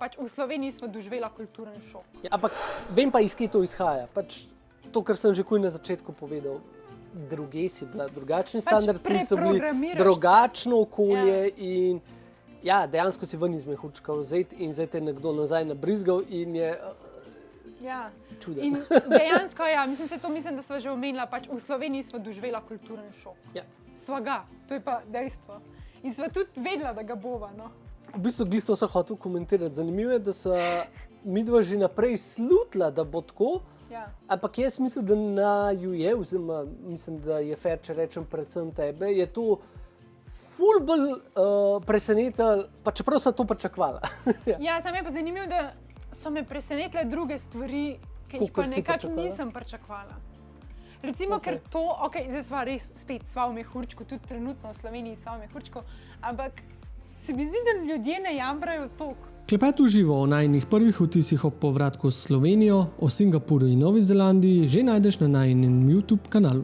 pač v Sloveniji smo doživela kulturen šok. Ja, ampak vem pa, iz kje to izhaja. Pač to, kar sem že na začetku povedal, druge si bila drugačni standardi, so bili drugačno okolje in ja, dejansko si ven iz mehurčka vzeti in zdaj te nekdo nazaj nabrizgal in je čuden. In dejansko, mislim, da sva že omenila, pač v Sloveniji smo doživela kulturen šok. Ja. Sva ga, to je pa dejstvo. In sva tudi vedela, da ga bova, no. V bistvu, glih to sem hotel komentirati. Zanimivo je, da sva midva že naprej slutila, da bo tako, ampak jaz mislim, da naju je, oziroma mislim, da je fair, če rečem predvsem tebe, je to ful bolj presenetilo, pa čeprav sem to pričakovala. Ja, sam je pa zanimivo, da so me presenetile druge stvari, ki jih pa nekako nisem pričakovala. Recimo, ker to, zdaj sva res spet sva v mehurčku, tudi trenutno v Sloveniji sva v mehurčku, ampak se mi zdi, da ljudje ne jamrajo toliko. Klepet v živo o najinih prvih vtisih ob povratku v Slovenijo, o Singapurju in Novi Zelandiji že najdeš na najinem YouTube kanalu.